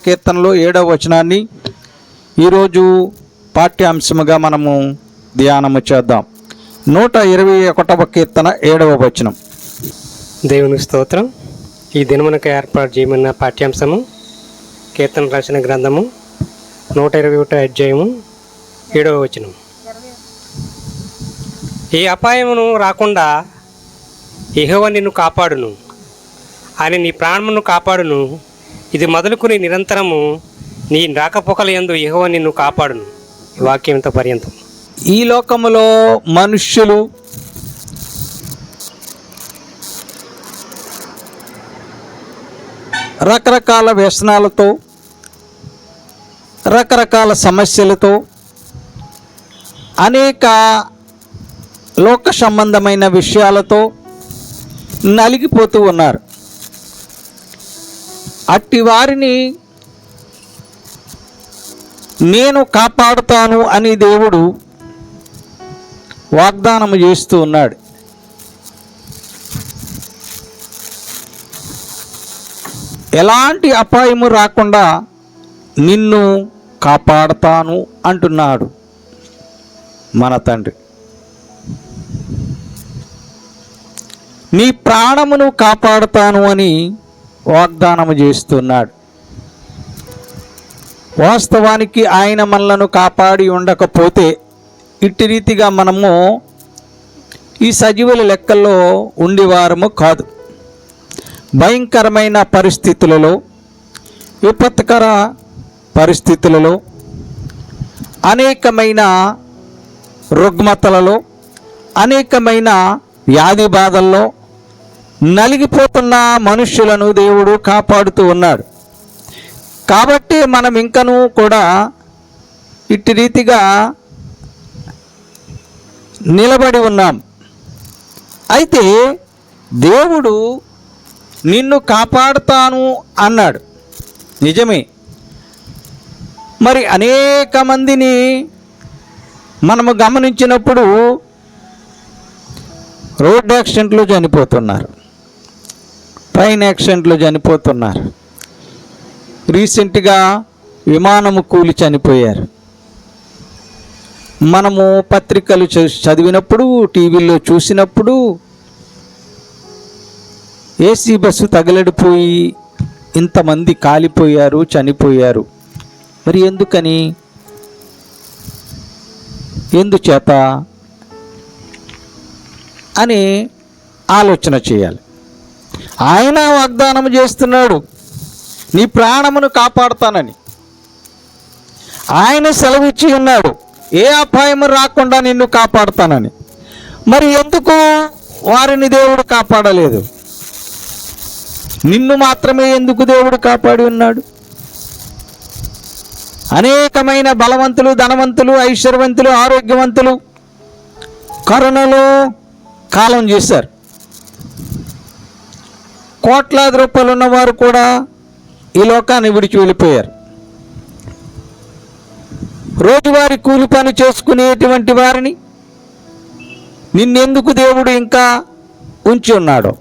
కీర్తనలో 7వ వచనాన్ని ఈరోజు పాఠ్యాంశముగా మనము ధ్యానము చేద్దాం. 121వ కీర్తన 7వ వచనం. దేవునికి స్తోత్రం. ఈ దినమునకు ఏర్పాటు చేయమన్న పాఠ్యాంశము కీర్తన రచన గ్రంథము 121 అధ్యాయము 7వ వచనం. ఈ అపాయమును రాకుండా యెహోవా నిన్ను కాపాడును, ఆయన నీ ప్రాణమును కాపాడును. ఇది మొదలుకుని నిరంతరము నీ రాకపోకల యందు యెహోవా నిన్ను కాపాడును. ఈ వాక్యంతో పర్యంతం. ఈ లోకములో మనుష్యులు రకరకాల వ్యసనాలతో, రకరకాల సమస్యలతో, అనేక లోక సంబంధమైన విషయాలతో నలిగిపోతూ ఉన్నారు. అట్టి వారిని నేను కాపాడుతాను అని దేవుడు వాగ్దానం చేస్తూ ఉన్నాడు. ఎలాంటి అపాయము రాకుండా నిన్ను కాపాడుతాను అంటున్నాడు మన తండ్రి. నీ ప్రాణమును కాపాడుతాను అని వాగ్దానము చేస్తున్నాడు. వాస్తవానికి ఆయన మనలను కాపాడి ఉండకపోతే ఇట్టి రీతిగా మనము ఈ సజీవుల లెక్కల్లో ఉండేవారము కాదు. భయంకరమైన పరిస్థితులలో, విపత్కర పరిస్థితులలో, అనేకమైన రుగ్మతలలో, అనేకమైన వ్యాధి బాధల్లో నలిగిపోతున్న మనుష్యులను దేవుడు కాపాడుతూ ఉన్నాడు. కాబట్టి మనం ఇంకనూ కూడా ఇట్టి రీతిగా నిలబడి ఉన్నాం. అయితే దేవుడు నిన్ను కాపాడుతాను అన్నాడు. నిజమే. మరి అనేక మందిని మనము గమనించినప్పుడు రోడ్ యాక్సిడెంట్లు చనిపోతున్నారు, ట్రైన్ యాక్సిడెంట్లు చనిపోతున్నారు, రీసెంట్గా విమానము కూలి చనిపోయారు. మనము పత్రికలు చదివినప్పుడు, టీవీలో చూసినప్పుడు ఏసీ బస్సు తగలడిపోయి ఇంతమంది కాలిపోయారు, చనిపోయారు. మరి ఎందుకని, ఎందుచేత అని ఆలోచన చేయాలి. ఆయన వాగ్దానం చేస్తున్నాడు నీ ప్రాణమును కాపాడుతానని. ఆయన సెలవిచ్చి ఉన్నాడు ఏ అపాయము రాకుండా నిన్ను కాపాడుతానని. మరి ఎందుకు వారిని దేవుడు కాపాడలేదు? నిన్ను మాత్రమే ఎందుకు దేవుడు కాపాడి ఉన్నాడు? అనేకమైన బలవంతులు, ధనవంతులు, ఐశ్వర్యవంతులు, ఆరోగ్యవంతులు కరోనాలో కాలం చేశారు. కోట్లాది రూపాయలు ఉన్నవారు కూడా ఈ లోకాన్ని విడిచి వెళ్ళిపోయారు. రోజువారీ కూలి పని చేసుకునేటువంటి వారిని నిన్నెందుకు దేవుడు ఇంకా ఉంచి ఉన్నాడు?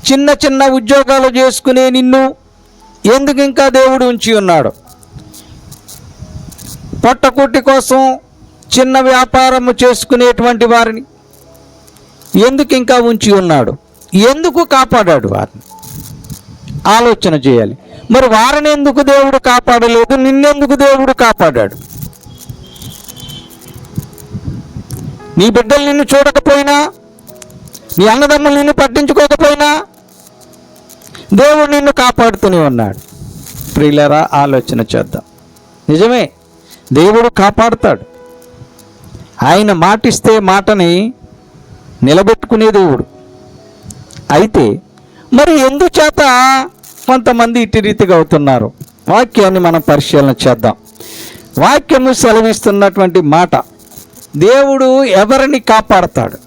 చిన్న చిన్న ఉద్యోగాలు చేసుకునే నిన్ను ఎందుకు ఇంకా దేవుడు ఉంచి ఉన్నాడు? పొట్టకూటి కోసం చిన్న వ్యాపారము చేసుకునేటువంటి వారిని ఎందుకు ఇంకా ఉంచి ఉన్నాడు? ఎందుకు కాపాడాడు వారిని? ఆలోచన చేయాలి. మరి వారిని ఎందుకు దేవుడు కాపాడలేదు? నిన్నెందుకు దేవుడు కాపాడాడు? నీ బిడ్డలు నిన్ను చూడకపోయినా, నీ అన్నదమ్ములు నిన్ను పట్టించుకోకపోయినా దేవుడు నిన్ను కాపాడుతూనే ఉన్నాడు. ప్రియులారా, ఆలోచన చేద్దాం. నిజమే, దేవుడు కాపాడుతాడు. ఆయన మాటిస్తే మాటని నిలబెట్టుకునే దేవుడు. అయితే మరి ఎందుచేత కొంతమంది ఇటు రీతిగా అవుతున్నారు? వాక్యాన్ని మనం పరిశీలన చేద్దాం. వాక్యము సెలవిస్తున్నటువంటి మాట, దేవుడు ఎవరిని కాపాడుతాడు,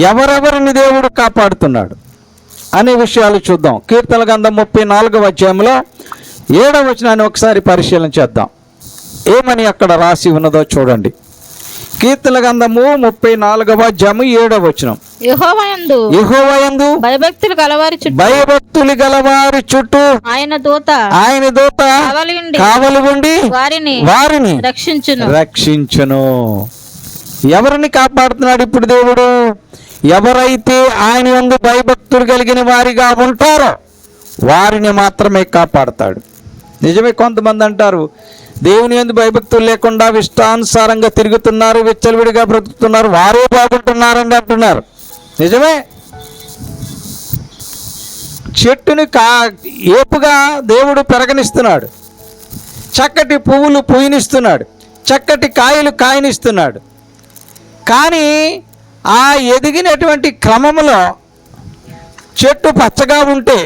ఎవరెవరిని దేవుడు కాపాడుతున్నాడు అనే విషయాలు చూద్దాం. కీర్తన గ్రంథం 34వ అధ్యాయంలో 7వ వచనాన్ని ఒకసారి పరిశీలన చేద్దాం. ఏమని అక్కడ రాసి ఉన్నదో చూడండి. కీర్తన గ్రంథము 34వ అధ్యాయము 7వ వచనం. యెహోవాయందు భయభక్తులు గలవారి చుట్టూ ఆయన దూత కావలి ఉండి వారిని రక్షించును. ఎవరిని కాపాడుతున్నాడు ఇప్పుడు దేవుడు? ఎవరైతే ఆయన యందు భయభక్తులు కలిగిన వారిగా ఉంటారో వారిని మాత్రమే కాపాడతాడు. నిజమే, కొంతమంది అంటారు దేవుని యందు భయభక్తులు లేకుండా ఇష్టానుసారంగా తిరుగుతున్నారు, విచ్చలవిడిగా బ్రతుకుతున్నారు, వారే బాగుంటున్నారని అంటున్నారు. నిజమే, చెట్టుని ఏపుగా దేవుడు పెరగనిస్తున్నాడు, చక్కటి పువ్వులు పూయనిస్తున్నాడు, చక్కటి కాయలు కాయనిస్తున్నాడు. కానీ ఆ ఎదిగినటువంటి క్రమంలో చెట్టు పచ్చగా ఉంటే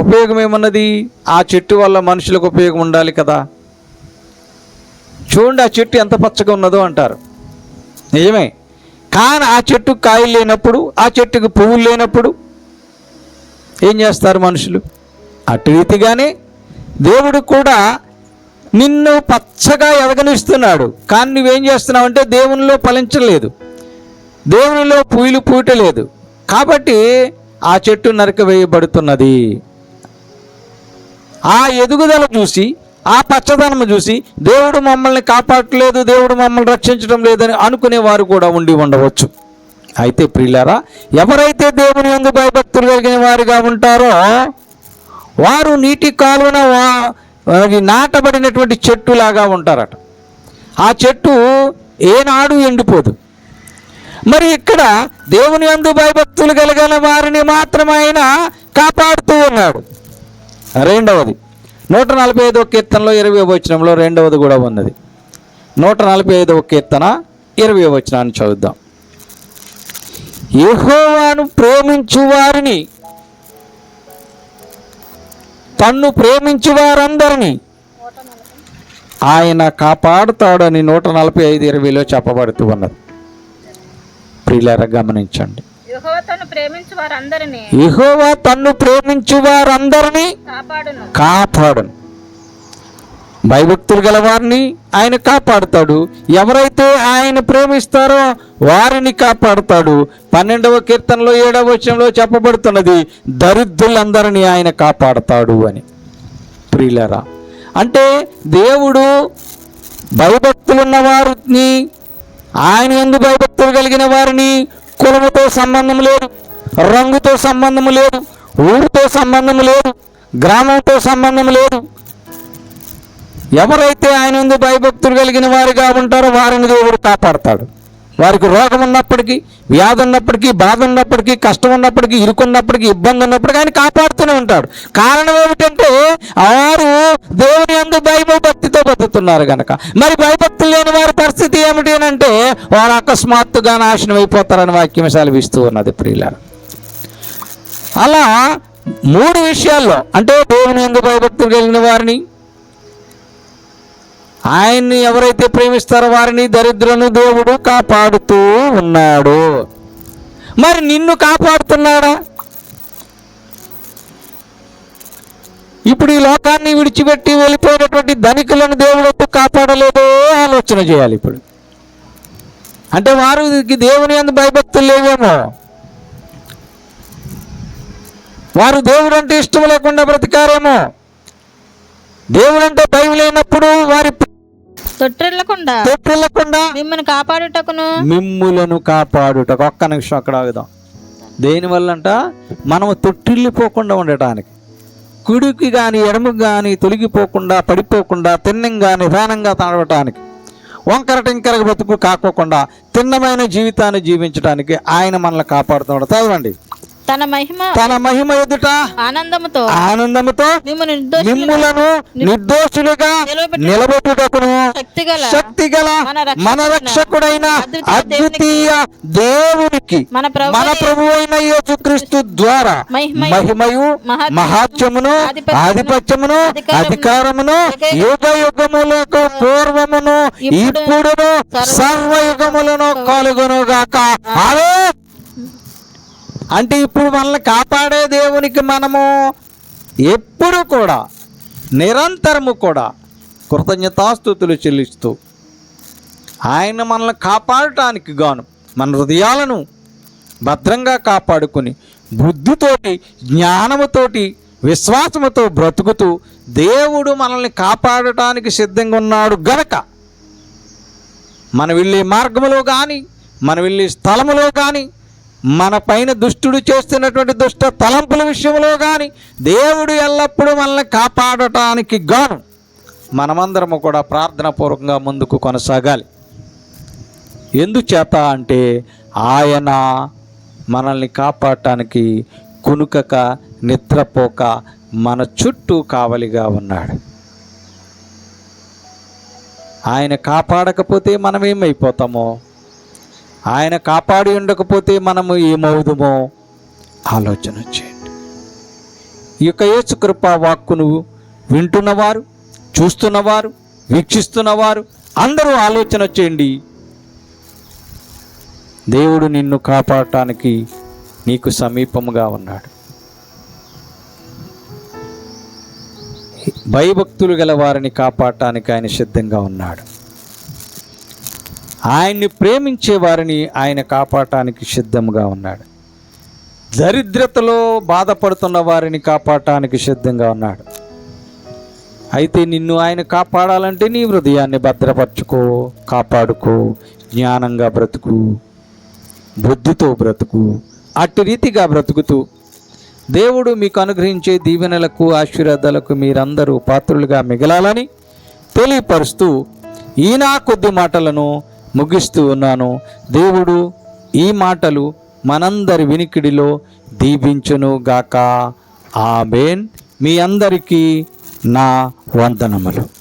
ఉపయోగం ఏమన్నది? ఆ చెట్టు వల్ల మనుషులకు ఉపయోగం ఉండాలి కదా. చూడండి ఆ చెట్టు ఎంత పచ్చగా ఉన్నదో అంటారు. నిజమే, కానీ ఆ చెట్టుకు కాయలు లేనప్పుడు, ఆ చెట్టుకు పువ్వులు లేనప్పుడు ఏం చేస్తారు మనుషులు? అటు రీతిగానే దేవుడు కూడా నిన్ను పచ్చగా ఎదగనిస్తున్నాడు, కానీ నువ్వేం చేస్తున్నావు అంటే దేవునిలో ఫలించలేదు, దేవునిలో పూలు పూయటలేదు. కాబట్టి ఆ చెట్టు నరకవేయబడుతున్నది. ఆ ఎదుగుదల చూసి, ఆ పచ్చదనం చూసి దేవుడు మమ్మల్ని కాపాడలేదు, దేవుడు మమ్మల్ని రక్షించడం లేదని అనుకునేవారు కూడా ఉండి ఉండవచ్చు. అయితే ప్రియులారా, ఎవరైతే దేవుని యందు భయభక్తులు కలిగిన వారిగా ఉంటారో వారు నీటి కాలువన నాటబడినటువంటి చెట్టులాగా ఉంటారట. ఆ చెట్టు ఏనాడు ఎండిపోదు. మరి ఇక్కడ దేవుని యందు భయభక్తులు కలిగిన వారిని మాత్రమే ఆయన కాపాడుతూ ఉన్నాడు. రెండవది 145వ కీర్తనలో 20వ వచనంలో రెండవది కూడా ఉన్నది. 145వ కీర్తన 20వ వచనాన్ని చదువుదాం. యెహోవాను ప్రేమించు వారిని, తన్ను ప్రేమించు వారందరినీ ఆయన కాపాడుతాడని 145:20లో చెప్పబడుతూ ఉన్నది. ప్రియులారా గమనించండి, యెహోవా తన్ను ప్రేమించు వారందరినీ కాపాడును. భయభక్తులు గల వారిని ఆయన కాపాడుతాడు. ఎవరైతే ఆయన ప్రేమిస్తారో వారిని కాపాడుతాడు. 12వ కీర్తనలో 7వ వచనంలో చెప్పబడుతున్నది దరిద్రులందరినీ ఆయన కాపాడుతాడు అని. ప్రియులారా, అంటే దేవుడు భయభక్తులున్న వారిని, ఆయన యందు భయభక్తులు కలిగిన వారిని కులముతో సంబంధం లేదు, రంగుతో సంబంధం లేదు, ఊరితో సంబంధం లేదు, గ్రామంతో సంబంధం లేదు. ఎవరైతే ఆయన యందు భయభక్తులు కలిగిన వారిగా ఉంటారో వారిని దేవుడు కాపాడతాడు. వారికి రోగం ఉన్నప్పటికీ, వ్యాధి ఉన్నప్పటికీ, బాధ ఉన్నప్పటికీ, కష్టం ఉన్నప్పటికీ, ఇరుకున్నప్పటికీ, ఇబ్బంది ఉన్నప్పటికీ ఆయన కాపాడుతూనే ఉంటాడు. కారణం ఏమిటంటే వారు దేవుని యందు భయభక్తితో బతుకుతున్నారు కనుక. మరి భయభక్తులు లేని వారి పరిస్థితి ఏమిటి అంటే వారు అకస్మాత్తుగా నాశనం అయిపోతారని వాక్యం సెలవిస్తూ ఉన్నది. ప్రియులారా, అలా 3 విషయాల్లో, అంటే దేవుని యందు భయభక్తులు కలిగిన వారిని, ఆయన్ని ఎవరైతే ప్రేమిస్తారో వారిని, దరిద్రులను దేవుడు కాపాడుతూ ఉన్నాడు. మరి నిన్ను కాపాడుతున్నాడా? ఇప్పుడు ఈ లోకాన్ని విడిచిపెట్టి వెళ్ళిపోయినటువంటి ధనికులను దేవుడు కాపాడలేదో ఆలోచన చేయాలి. ఇప్పుడు అంటే వారికి దేవుని యందు భయభక్తులు లేవేమో, వారు దేవుడు అంటే ఇష్టం లేకుండా బ్రతికారేమో. దేవుడు అంటే భయం లేనప్పుడు వారి తొట్టిల్లకుండా మిమ్ములను కాపాడుటకు. ఒక్క నిమిషం అక్కడ ఆగుదాం. దేనివల్ల అంట? మనము తొట్టిల్లిపోకుండా ఉండటానికి, కుడికి కానీ ఎడమకు కానీ తొలగిపోకుండా, పడిపోకుండా, తిన్నంగా నిదానంగా తాడవటానికి, వంకర టింకర బ్రతుకు కాకోకుండా తిన్నమైన జీవితాన్ని జీవించడానికి ఆయన మనల్ని కాపాడుతున్నాడు. చదవండి. తన మహిమ ఎదుట ఆనందముతో మిమ్ములను నిర్దోషులుగా నిలబెట్టుటకును శక్తిగల మన రక్షకుడైన అద్వితీయ దేవునికి, మన ప్రభువైన యేసుక్రీస్తు ద్వారా మహిమయు మహాత్మ్యమును ఆధిపత్యమును అధికారమును యుగ యుగములకు పూర్వమును ఇప్పుడును సర్వయుగములను కలుగునుగాక. ఆమేన్. అంటే ఇప్పుడు మనల్ని కాపాడే దేవునికి మనము ఎప్పుడు కూడా, నిరంతరము కూడా కృతజ్ఞతాస్తుతులు చెల్లిస్తూ ఆయన మనల్ని కాపాడటానికి గాను మన హృదయాలను భద్రంగా కాపాడుకుని బుద్ధితోటి, జ్ఞానముతోటి, విశ్వాసముతో బ్రతుకుతూ దేవుడు మనల్ని కాపాడటానికి సిద్ధంగా ఉన్నాడు గనక మన వెళ్ళే మార్గములో కానీ, మన వెళ్ళే స్థలములో కానీ, మన పైన దుష్టుడు చేస్తున్నటువంటి దుష్ట తలంపుల విషయంలో కానీ దేవుడు ఎల్లప్పుడూ మనల్ని కాపాడటానికి గాను మనమందరము కూడా ప్రార్థనాపూర్వకంగా ముందుకు కొనసాగాలి. ఎందుచేత అంటే ఆయన మనల్ని కాపాడటానికి కునుకక నిద్రపోక మన చుట్టూ కావలిగా ఉన్నాడు. ఆయన కాపాడకపోతే మనం ఏమైపోతామో, ఆయన కాపాడి ఉండకపోతే మనము ఏమవుదుమో ఆలోచన చేయండి. ఈ యొక్క యేసు కృపా వాక్కును వింటున్నవారు, చూస్తున్నవారు, వీక్షిస్తున్నవారు అందరూ ఆలోచన చేయండి. దేవుడు నిన్ను కాపాడటానికి నీకు సమీపముగా ఉన్నాడు. భయభక్తులు గల వారిని కాపాడటానికి ఆయన సిద్ధంగా ఉన్నాడు. ఆయన్ని ప్రేమించే వారిని ఆయన కాపాడటానికి సిద్ధంగా ఉన్నాడు. దరిద్రతలో బాధపడుతున్న వారిని కాపాడటానికి సిద్ధంగా ఉన్నాడు. అయితే నిన్ను ఆయన కాపాడాలంటే నీ హృదయాన్ని భద్రపరచుకో, కాపాడుకో, జ్ఞానంగా బ్రతుకు, బుద్ధితో బ్రతుకు. అట్టి రీతిగా బ్రతుకుతూ దేవుడు మీకు అనుగ్రహించే దీవెనలకు, ఆశీర్వాదాలకు మీరందరూ పాత్రులుగా మిగలాలని తెలియపరుస్తూ ఈ నా కొద్ది మాటలను ముగిస్తూ ఉన్నాను. దేవుడు ఈ మాటలు మనందరి వినికిడిలో దీవించును గాక. ఆమేన్. మీ అందరికీ నా వందనములు.